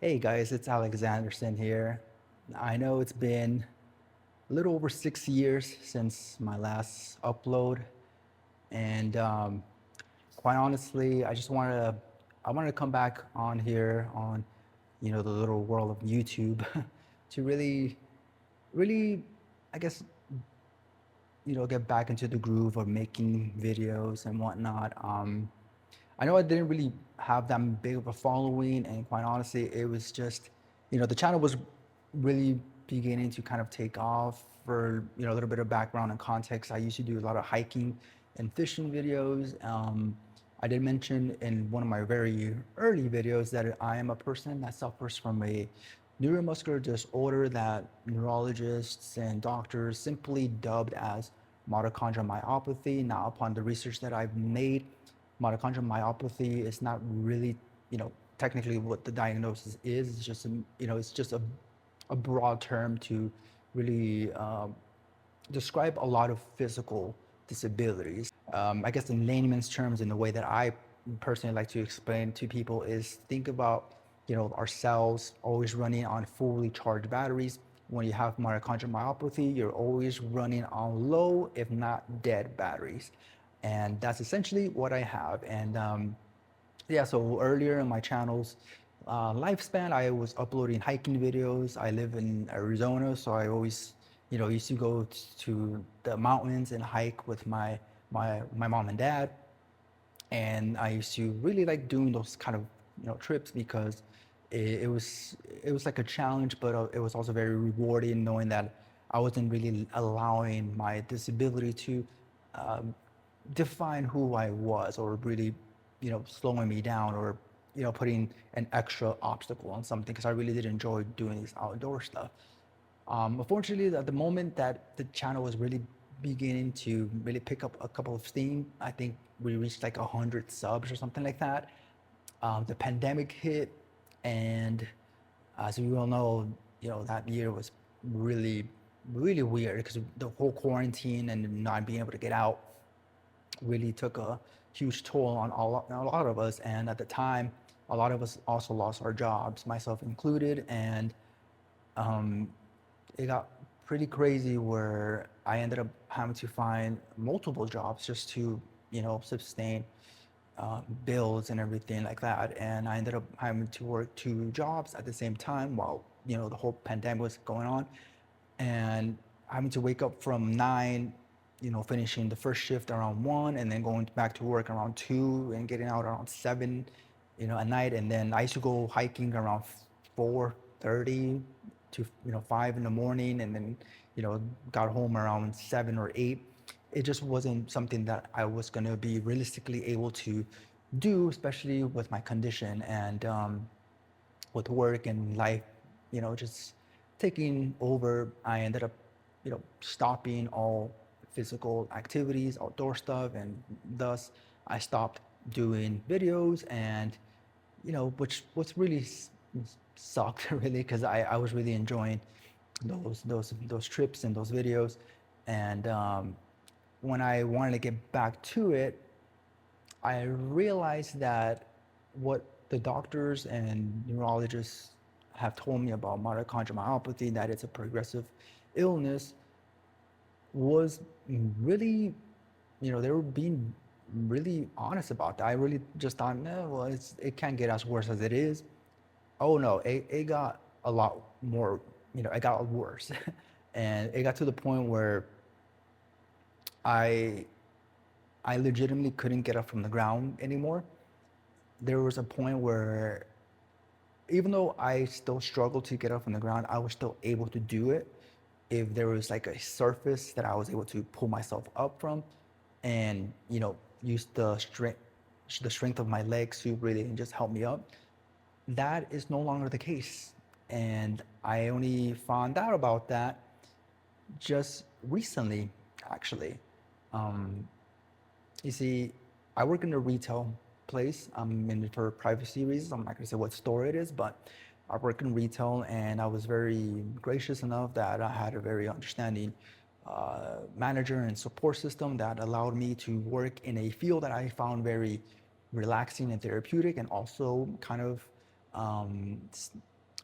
Hey guys, it's Alexanderson here. I know it's been a little over 6 years since my last upload, and quite honestly, I wanted to come back on here on, the little world of YouTube, to really, I guess, get back into the groove of making videos and whatnot. I know I didn't really have that big of a following, and quite honestly, it was just, the channel was really beginning to kind of take off. For a little bit of background and context, I used to do a lot of hiking and fishing videos. I did mention in one of my very early videos that I am a person that suffers from a neuromuscular disorder that neurologists and doctors simply dubbed as mitochondrial myopathy. Now, upon the research that I've made, mitochondrial myopathy is not really, technically what the diagnosis is. It's just, it's just a broad term to really describe a lot of physical disabilities. I guess in layman's terms, in the way that I personally like to explain to people is think about, our cells always running on fully charged batteries. When you have mitochondrial myopathy, you're always running on low, if not dead batteries. And that's essentially what I have. And yeah, so earlier in my channel's lifespan, I was uploading hiking videos. I live in Arizona, so I always, used to go to the mountains and hike with my mom and dad. And I used to really like doing those kind of, trips because it was like a challenge, but it was also very rewarding knowing that I wasn't really allowing my disability to um, define who I was, or really, slowing me down, or, putting an extra obstacle on something, because I really did enjoy doing this outdoor stuff. Unfortunately, at the moment that the channel was really beginning to really pick up a couple of steam, I think we reached like 100 subs or something like that. The pandemic hit, and as we all know, that year was really, really weird because the whole quarantine and not being able to get out really took a huge toll on a lot of us. And at the time, a lot of us also lost our jobs, myself included. And um, it got pretty crazy where I ended up having to find multiple jobs just to, sustain bills and everything like that. And I ended up having to work two jobs at the same time while, the whole pandemic was going on. And having to wake up from 9, finishing the first shift around 1, and then going back to work around 2 and getting out around 7, at night. And then I used to go hiking around 4:30 to, 5 in the morning, and then, got home around 7 or 8. It just wasn't something that I was going to be realistically able to do, especially with my condition. And with work and life, just taking over, I ended up, stopping all physical activities, outdoor stuff, and thus I stopped doing videos. And which really sucked really, because I was really enjoying those trips and those videos. And when I wanted to get back to it, I realized that what the doctors and neurologists have told me about mitochondrial myopathy, that it's a progressive illness, was really, they were being really honest about that. I really just thought, no, well, it can't get as worse as it is. Oh no, it got a lot more, it got worse. And it got to the point where I I legitimately couldn't get up from the ground anymore. There was a point where even though I still struggled to get up from the ground, I was still able to do it if there was like a surface that I was able to pull myself up from, and use the strength of my legs to really just help me up. That is no longer the case. And I only found out about that just recently, actually. Um, You see, I work in a retail place. I'm in it for privacy reasons. I'm not going to say what store it is, but I work in retail, and I was very gracious enough that I had a very understanding manager and support system that allowed me to work in a field that I found very relaxing and therapeutic, and also kind of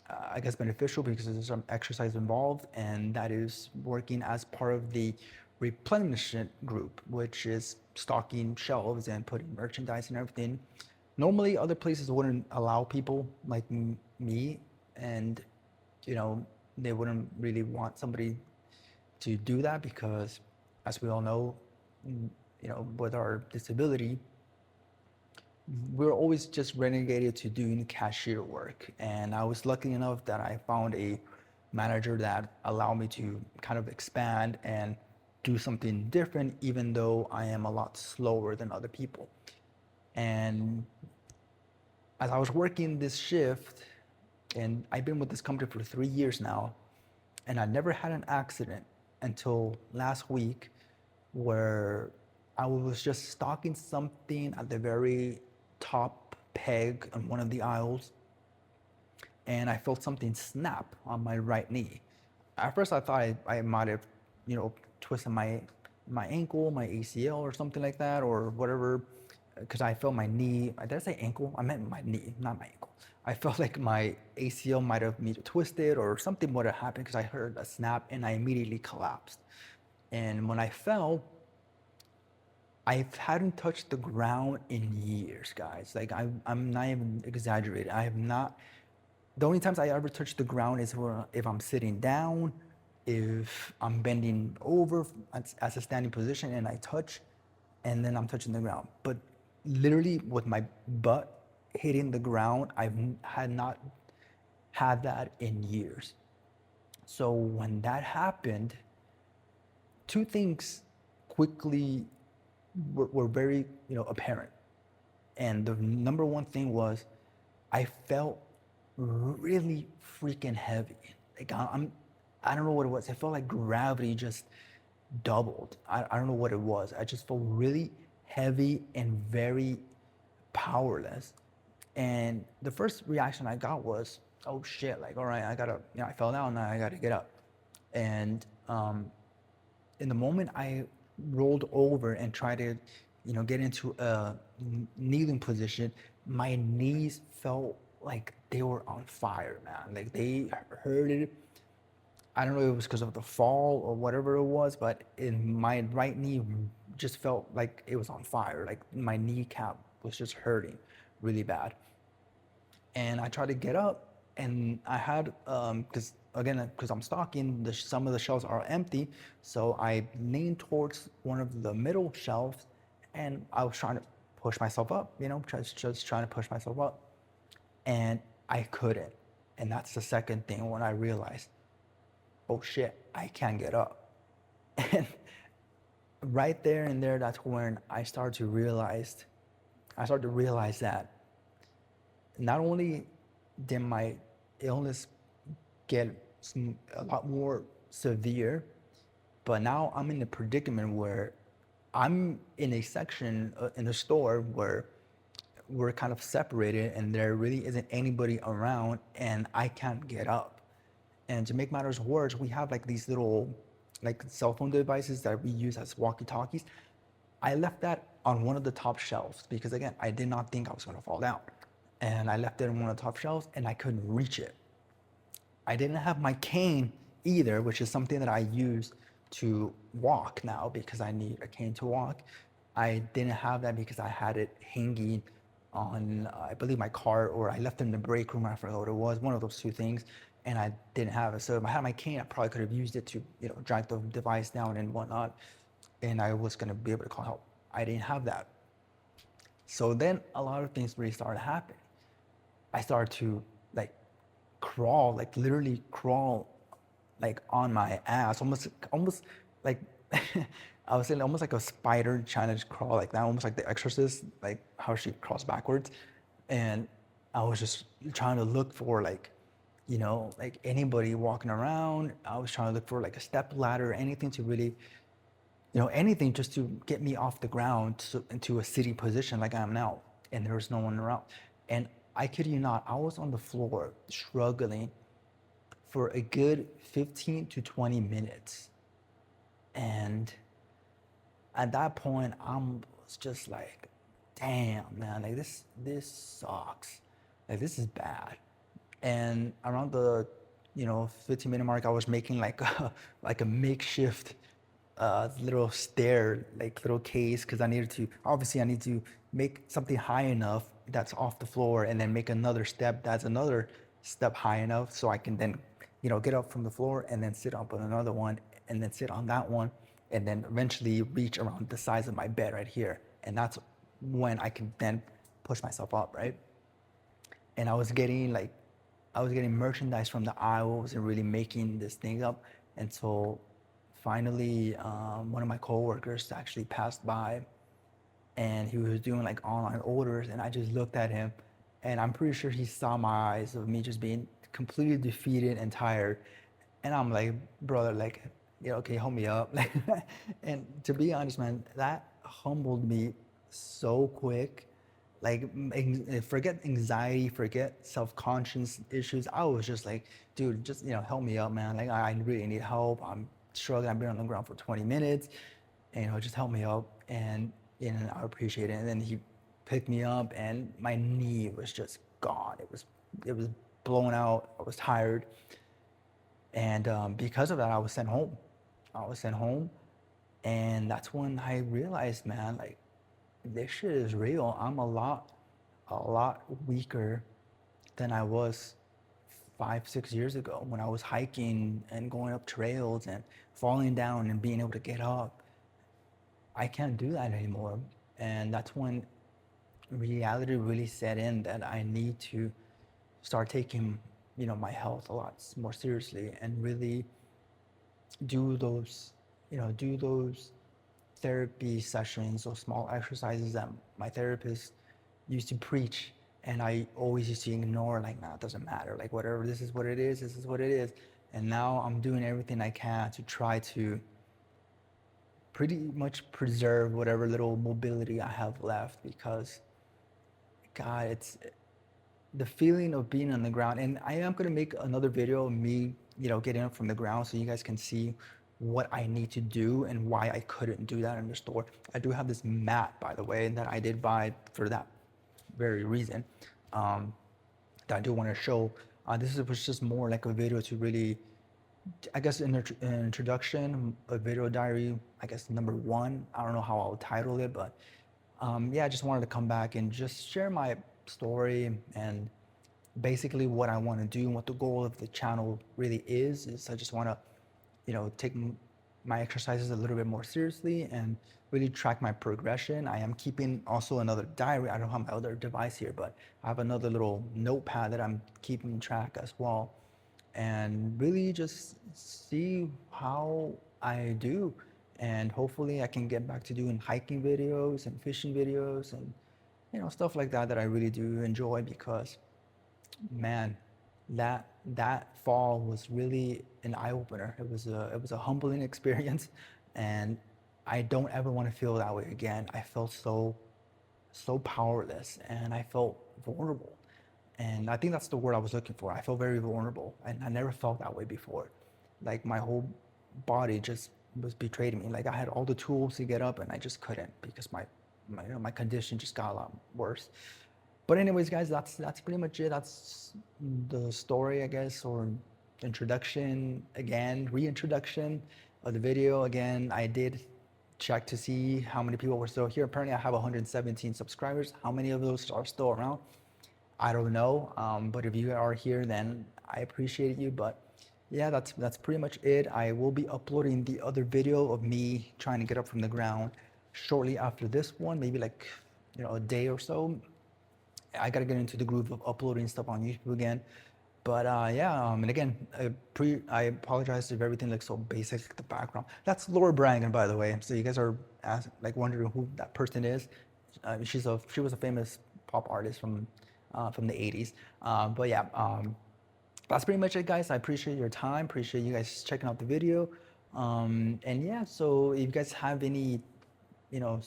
I guess, beneficial because there's some exercise involved, and that is working as part of the replenishment group, which is stocking shelves and putting merchandise and everything. Normally, other places wouldn't allow people like me, and you know, they wouldn't really want somebody to do that because, as we all know, with our disability, we're always just relegated to doing cashier work. And I was lucky enough that I found a manager that allowed me to kind of expand and do something different, even though I am a lot slower than other people. And as I was working this shift, and I've been with this company for 3 years now, and I never had an accident until last week where I was just stocking something at the very top peg on one of the aisles, and I felt something snap on my right knee. At first, I thought I might have, twisted my ankle, my ACL, or something like that, or whatever, because I felt my knee. Did I say ankle? I meant my knee, not my ankle. I felt like my ACL might have maybe twisted or something would have happened because I heard a snap and I immediately collapsed. And when I fell, I hadn't touched the ground in years, guys. Like I'm not even exaggerating. I have not. The only times I ever touch the ground is if I'm sitting down, if I'm bending over as a standing position and I touch, and then I'm touching the ground. But literally with my butt hitting the ground, had not had that in years. So when that happened, two things quickly were very apparent. And the number one thing was I felt really freaking heavy. Like I don't know what it was. It felt like gravity just doubled. I don't know what it was. I just felt really heavy and very powerless. And the first reaction I got was, oh shit, like, all right, I fell down, now I gotta get up. And in the moment I rolled over and tried to, get into a kneeling position, my knees felt like they were on fire, man. Like they hurted. I don't know if it was because of the fall or whatever it was, but in my right knee just felt like it was on fire. Like my kneecap was just hurting really bad. And I tried to get up, and I had because I'm stocking, some of the shelves are empty, so I leaned towards one of the middle shelves, and I was trying to push myself up, just trying to push myself up, and I couldn't. And that's the second thing when I realized, oh shit, I can't get up. And right there and there, that's when I started to realize that not only did my illness get a lot more severe, but now I'm in a predicament where I'm in a section in the store where we're kind of separated and there really isn't anybody around and I can't get up. And to make matters worse, we have like these little like cell phone devices that we use as walkie-talkies. I left that on one of the top shelves because again, I did not think I was gonna fall down. And I left it on one of the top shelves and I couldn't reach it. I didn't have my cane either, which is something that I use to walk now because I need a cane to walk. I didn't have that because I had it hanging on, I believe, my car, or I left it in the break room. I forgot what it was, one of those two things, and I didn't have it. So if I had my cane, I probably could have used it to, drag the device down and whatnot, and I was gonna be able to call help. I didn't have that. So then a lot of things really started happening. I started to like crawl, like literally crawl, like on my ass, almost like I was saying almost like a spider trying to crawl like that, almost like the Exorcist, like how she crawls backwards. And I was just trying to look for like, like anybody walking around. I was trying to look for like a step ladder, anything to really, anything just to get me off the ground into a sitting position like I am now. And there was no one around. And I kid you not, I was on the floor struggling for a good 15 to 20 minutes. And at that point, I was just like, damn, man, like this sucks. Like this is bad. And around the 15-minute mark, I was making like like a makeshift little stair, like little case, because I need to make something high enough that's off the floor, and then make another step that's another step high enough so I can then get up from the floor and then sit up on another one, and then sit on that one, and then eventually reach around the size of my bed right here. And that's when I can then push myself up, right? And I was getting merchandise from the aisles and really making this thing up. And so finally, one of my coworkers actually passed by, and he was doing like online orders, and I just looked at him, and I'm pretty sure he saw my eyes of me just being completely defeated and tired. And I'm like, brother, like, okay, hold me up. Like, and to be honest, man, that humbled me so quick. Like, forget anxiety, forget self-conscious issues. I was just like, dude, just help me up, man. Like, I really need help. I'm struggling. I've been on the ground for 20 minutes, and just help me up. And I appreciate it. And then he picked me up, and my knee was just gone. It was blown out. I was tired. And because of that, I was sent home. I was sent home. And that's when I realized, man, like, this shit is real. I'm a lot weaker than I was 5, 6 years ago when I was hiking and going up trails and falling down and being able to get up. I can't do that anymore. And that's when reality really set in that I need to start taking, my health a lot more seriously, and really do those, do those therapy sessions or small exercises that my therapist used to preach. And I always used to ignore, like, nah, it doesn't matter. Like, whatever, this is what it is, this is what it is. And now I'm doing everything I can to try to pretty much preserve whatever little mobility I have left, because, God, it's the feeling of being on the ground. And I am going to make another video of me, getting up from the ground, so you guys can see what I need to do and why I couldn't do that in the store. I do have this mat, by the way, that I did buy for that very reason, that I do want to show. Was just more like a video to really, I guess, an introduction, a video diary, I guess, number one. I don't know how I'll title it, but yeah, I just wanted to come back and just share my story, and basically what I want to do and what the goal of the channel really is I just want to, take my exercises a little bit more seriously and really track my progression. I am keeping also another diary. I don't have my other device here, but I have another little notepad that I'm keeping track as well, and really just see how I do. And hopefully I can get back to doing hiking videos and fishing videos and stuff like that I really do enjoy, because, man, that fall was really an eye opener. It was a humbling experience, and I don't ever want to feel that way again. I felt so powerless, and I felt vulnerable. And I think that's the word I was looking for. I felt very vulnerable, and I never felt that way before. Like, my whole body just was betraying me. Like, I had all the tools to get up, and I just couldn't, because my condition just got a lot worse. But anyways, guys, that's pretty much it. That's the story, I guess, or introduction, again, reintroduction of the video. Again, I did check to see how many people were still here. Apparently, I have 117 subscribers. How many of those are still around? I don't know. But if you are here, then I appreciate you. But yeah, that's pretty much it. I will be uploading the other video of me trying to get up from the ground shortly after this one, maybe like, a day or so. I gotta get into the groove of uploading stuff on YouTube again. But yeah, and again, I apologize if everything looks so basic, like the background. That's Laura Branigan, by the way. So you guys are wondering who that person is. She was a famous pop artist from the 80s. But yeah, that's pretty much it, guys. I appreciate your time. Appreciate you guys checking out the video. And yeah, so if you guys have any, you know,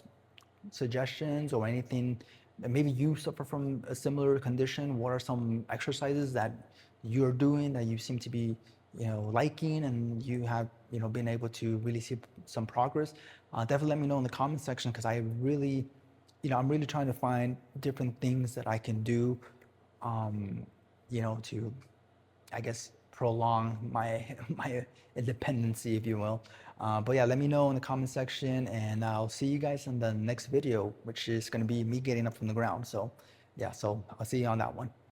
suggestions or anything, maybe you suffer from a similar condition, what are some exercises that you're doing that you seem to be, liking, and you have, been able to really see some progress? Definitely let me know in the comment section, because I really, I'm really trying to find different things that I can do, to, I guess, prolong my my independency, if you will. But yeah, let me know in the comment section, and I'll see you guys in the next video, which is going to be me getting up from the ground. So yeah, so I'll see you on that one.